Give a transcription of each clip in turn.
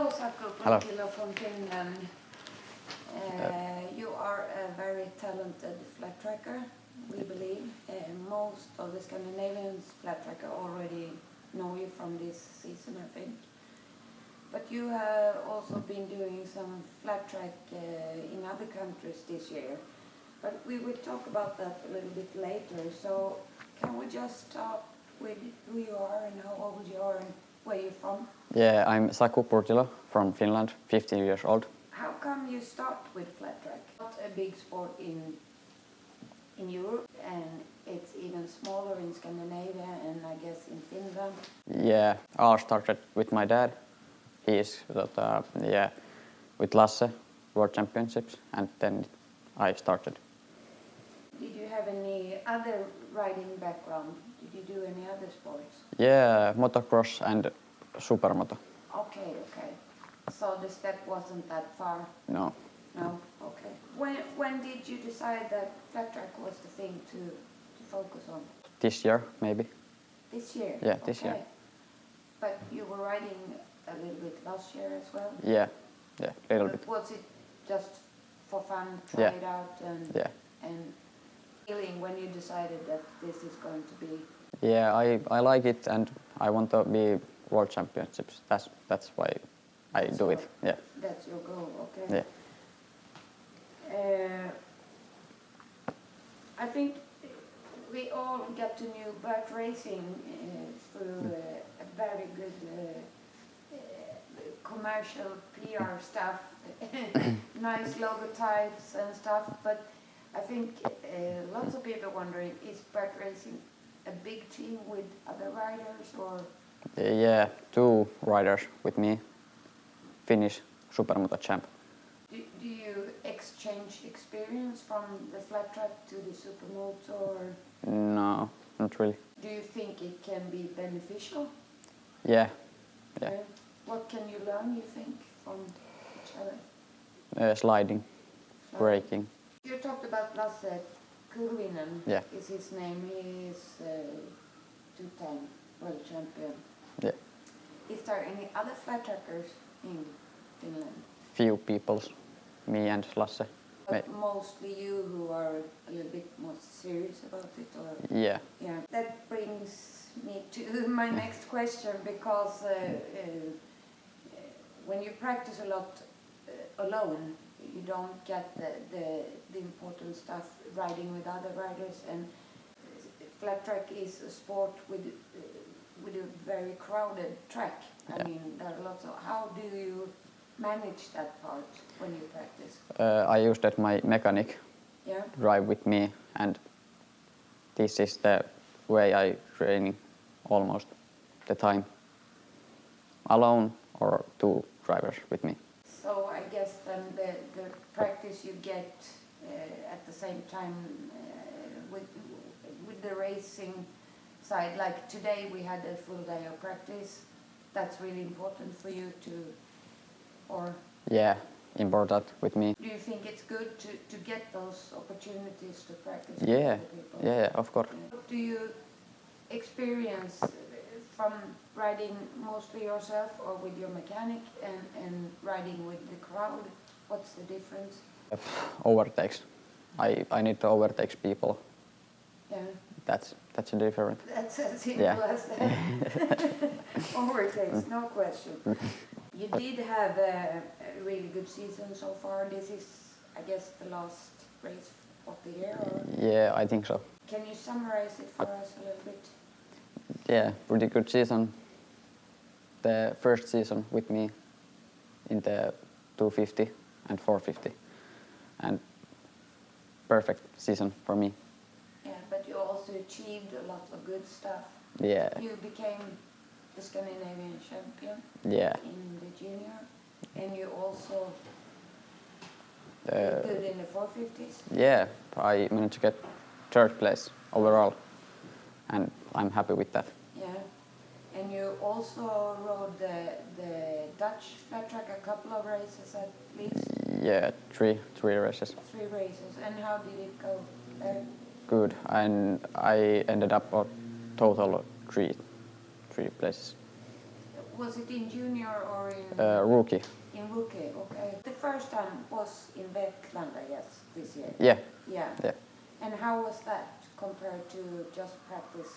Hello, Saku Purtilo from Finland. You are a very talented flat tracker, we believe. Most of the Scandinavian flat tracker already know you from this season, I think. But you have also been doing some flat track in other countries this year. But we will talk about that a little bit later. So can we just start with who you are and how old you are and where you're from? Yeah, I'm Saku Purtilo from Finland, 15 years old. How come you start with flat track? Not a big sport in Europe, and it's even smaller in Scandinavia and I guess in Finland. Yeah, all started with my dad. He is with Lasse World Championships, and then I started. Did you have any other riding background? Did you do any other sports? Yeah, motocross and supermoto. Okay. So the step wasn't that far? No. No? Okay. When did you decide that flat track was the thing to focus on? This year, maybe. This year? Yeah, this year. But you were riding a little bit last year as well? Yeah, a little bit. Was it just for fun, try it out, and feeling when you decided that this is going to be? Yeah, I like it, and I want to be World Championships. That's why I do it. Yeah. That's your goal, okay. Yeah. I think we all get to know Burt Racing through a very good commercial PR stuff, nice logotypes and stuff, but I think lots of people are wondering, is Burt Racing a big team with other riders or? Yeah, 2 riders with me, Finnish Supermoto champ. Do you exchange experience from the flat track to the Supermoto or? No, not really. Do you think it can be beneficial? Yeah. What can you learn, you think, from each other? Sliding, braking. You talked about Lasse Kurvinen, Yeah. is his name. He is 2-time world champion. Yeah. Is there any other flat trackers in Finland? Few people, me and Lasse. But mostly you who are a little bit more serious about it, or? Yeah. Yeah. That brings me to my next question, because when you practice a lot alone, you don't get the important stuff riding with other riders, and flat track is a sport with a very crowded track. I mean, there are lots of. How do you manage that part when you practice? I used that my mechanic drive with me, and this is the way I train almost the time, alone or 2 drivers with me. So I guess then the practice you get at the same time with the racing side, like today we had a full day of practice. That's really important for you to, or? Yeah, important with me. Do you think it's good to get those opportunities to practice with Yeah, other people? yeah, of course. What do you experience from riding mostly yourself or with your mechanic and riding with the crowd? What's the difference? Overtakes. I need to overtake people. Yeah. That's a different. That's as simple as that. Overtakes, no question. You did have a really good season so far. This is, I guess, the last race of the year, or? Yeah, I think so. Can you summarize it for us a little bit? Yeah, pretty good season. The first season with me in the 250 and 450, and perfect season for me. Yeah, but you also achieved a lot of good stuff. Yeah. You became the Scandinavian champion in the junior, and you also did good in the 450s. Yeah, I managed to get 3rd place overall, and I'm happy with that. Yeah, and you also rode the Dutch flat track a couple of races at least. Yeah, three races. 3 races, and how did it go there? Good, and I ended up a total 3 places. Was it in junior or in Rookie. In Rookie, okay. The first time was in Vetlanda, yes, this year. Yeah. Yeah. Yeah. And how was that compared to just practice?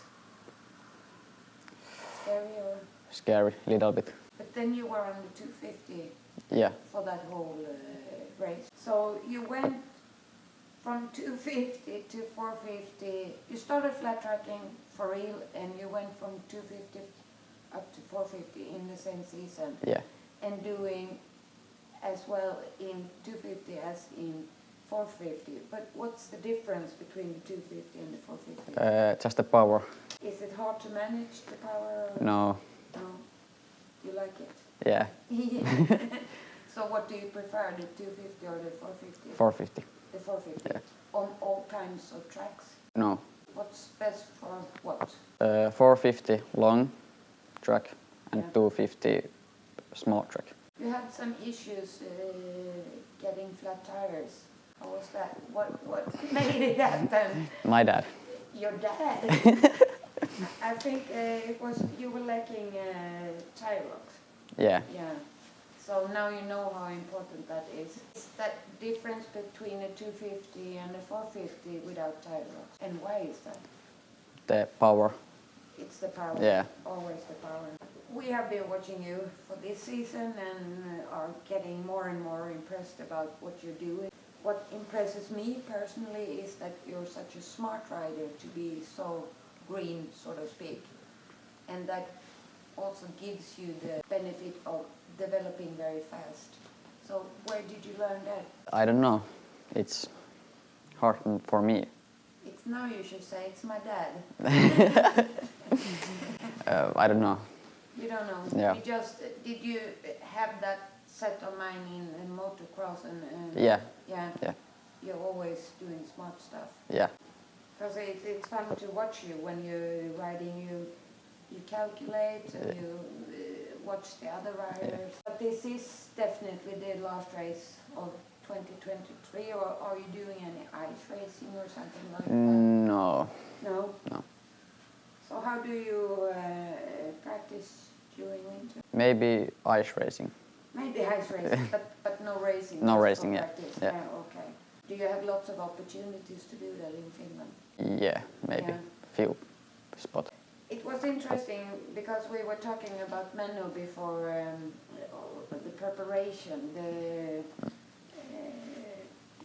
Scary or? Scary, little bit. But then you were on the 250. Yeah. For that whole race. So you went from 250 to 450. You started flat tracking for real, and you went from 250 up to 450 in the same season. Yeah. And doing as well in 250 as in 450. But what's the difference between the 250 and the 450? Just the power. Is it hard to manage the power? No. No. You like it? Yeah. So what do you prefer, the 250 or the 450? 450. The 450? Yeah. On all kinds of tracks? No. What's best for what? 450 long track and Yeah. 250 small track. You had some issues getting flat tires. How was that? What made it happen? My dad. Your dad? I think it was you were lacking tire rocks. Yeah. Yeah. So now you know how important that is. Is that difference between a 250 and a 450 without tire rocks? And why is that? The power. It's the power. Yeah. Always the power. We have been watching you for this season and are getting more and more impressed about what you're doing. What impresses me personally is that you're such a smart rider to be so green, so to speak. And that also gives you the benefit of developing very fast. So where did you learn that? I don't know. It's hard for me. It's now you should say it's my dad. I don't know. You don't know? Yeah. You just, did you have that set of mind in motocross and Yeah. Yeah. Yeah. You're always doing smart stuff. Yeah. Because it's fun to watch you when you're riding. You calculate and Yeah. you watch the other riders. But this is definitely the last race of 2023, or are you doing any ice racing or something like that? No. No? No. So how do you practice during winter? Maybe ice racing. Maybe ice racing, but no racing? No just racing, for yeah. practice. Yeah. Okay. Do you have lots of opportunities to do that in Finland? Yeah, maybe. Yeah. Few spots. It was interesting because we were talking about Menno before the preparation,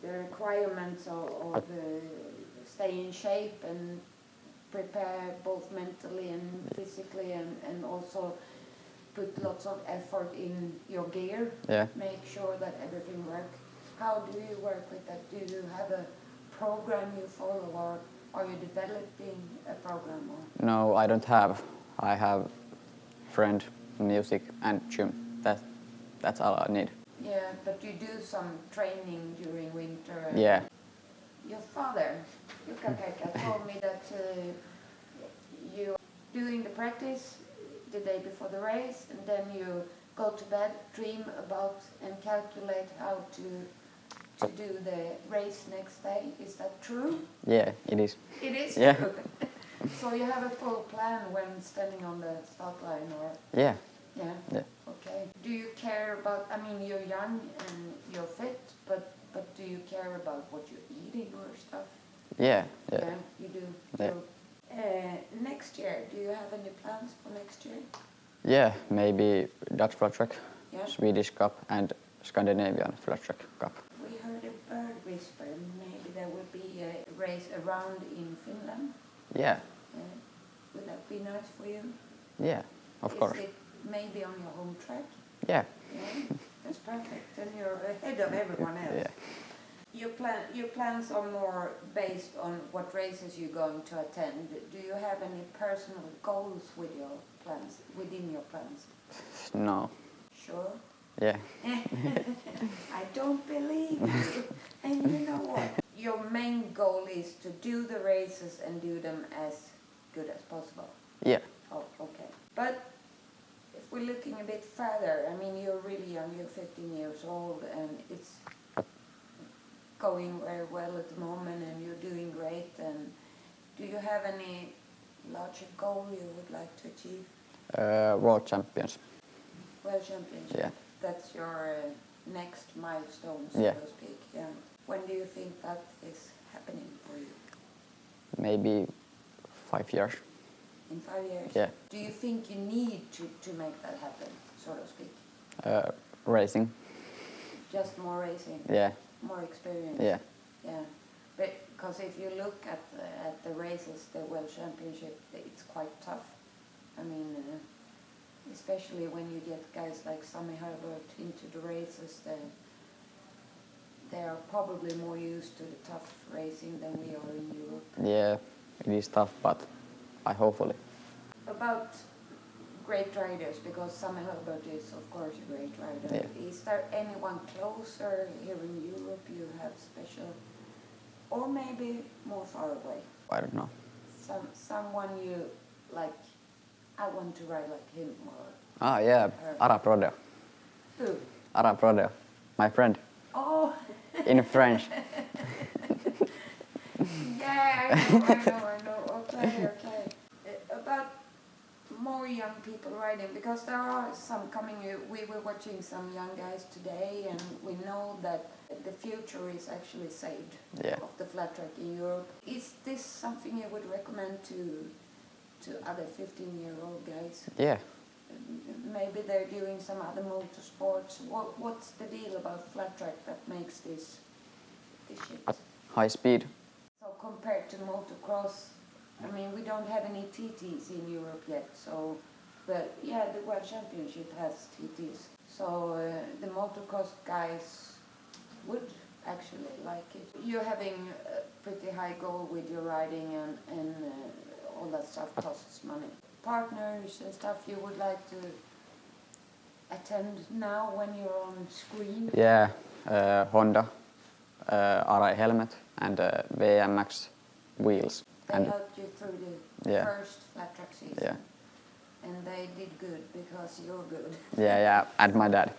the requirements of stay in shape and prepare both mentally and physically, and also put lots of effort in your gear. Yeah. Make sure that everything works. How do you work with that? Do you have a program you follow, or are you developing a program? Or? No, I don't have. I have friend, music and gym. That's all I need. Yeah, but you do some training during winter. Yeah. Your father, Jukka-Pekka, told me that you doing the practice the day before the race, and then you go to bed, dream about and calculate how to do the race next day. Is that true? Yeah, it is. It is Yeah. true. So you have a full plan when standing on the start line, or? Yeah. Yeah. Yeah. Okay. Do you care about? I mean, you're young and you're fit, but do you care about what you're eating or stuff? Yeah. Yeah. Yeah, you do. Yeah. So, next year, do you have any plans for next year? Yeah, maybe Dutch flat track, Yeah. Swedish Cup and Scandinavian flat track cup. We heard a bird whisper. Maybe there will be a race around in Finland. Yeah. Would that be nice for you? Yeah, of course. Is it maybe on your home track? Yeah. Yeah, that's perfect. Then you're ahead of everyone else. Yeah. Your plans are more based on what races you're going to attend. Do you have any personal goals with your plans, within your plans? No. Sure. Yeah. I don't believe you. And you know what? Your main goal is to do the races and do them as good as possible. Yeah. Oh, okay. But if we're looking a bit further, I mean, you're really young, you're 15 years old, and it's going very well at the moment, and you're doing great. And do you have any larger goal you would like to achieve? World champions. World Championship. Yeah. That's your next milestone, so to speak. Yeah. When do you think that is happening for you? Maybe 5 years. In 5 years? Yeah. Do you think you need to make that happen, so to speak? Racing. Just more racing? Yeah. More experience? Yeah. Yeah. Because if you look at the races, the World Championship, it's quite tough. I mean, especially when you get guys like Sammy Herbert into the races, they are probably more used to the tough racing than we are in Europe. Yeah, it is tough, but hopefully. About great riders, because Sammy Herbert is of course a great rider. Yeah. Is there anyone closer here in Europe you have special, or maybe more far away? I don't know. Someone you like, I want to ride like him, or... Ah, yeah, Ara Prodel. Who? Ara Prodel, my friend. Oh! In French. Yeah, I know. Okay. About more young people riding, because there are some coming. We were watching some young guys today, and we know that the future is actually saved of the flat track in Europe. Is this something you would recommend to other 15-year-old guys? Yeah. Maybe they're doing some other motorsports. What's the deal about flat track that makes this shit? High speed. So compared to motocross, I mean, we don't have any TTs in Europe yet, so, but yeah, the World Championship has TTs. So the motocross guys would actually like it. You're having a pretty high goal with your riding, and all that stuff costs money. Partners and stuff you would like to attend now when you're on screen? Yeah, Honda, RI helmet and VMX wheels. They helped you through the first flat track season. Yeah. And they did good because you're good. Yeah, and my dad.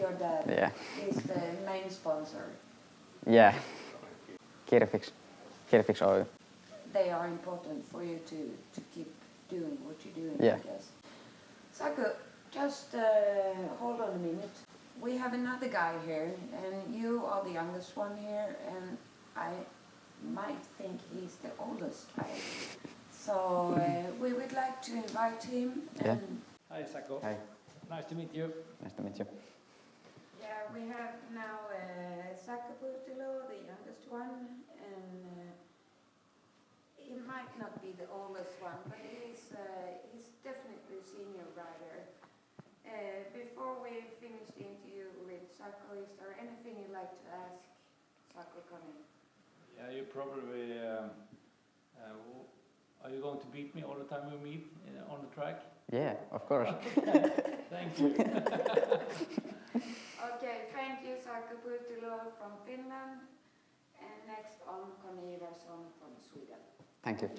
Your dad is the main sponsor. Yeah, Kirfix Oil. They are important for you to keep doing what you're doing, Yeah. I guess. Saku, just hold on a minute. We have another guy here, and you are the youngest one here, and I might think he's the oldest, right? So we would like to invite him. Yeah. Hi, Saku. Hi. Nice to meet you. Nice to meet you. Yeah, we have now Saku Purtilo, the youngest one, and he might not be the oldest one, but he's definitely a senior rider. Before we finish the interview with Saku, is there anything you'd like to ask Saku coming? Yeah, you probably... are you going to beat me all the time we meet on the track? Yeah, of course. Thank you. Okay, thank you, Saku Purtilo from Finland, and next on Conny Ivarsson from Sweden. Thank you.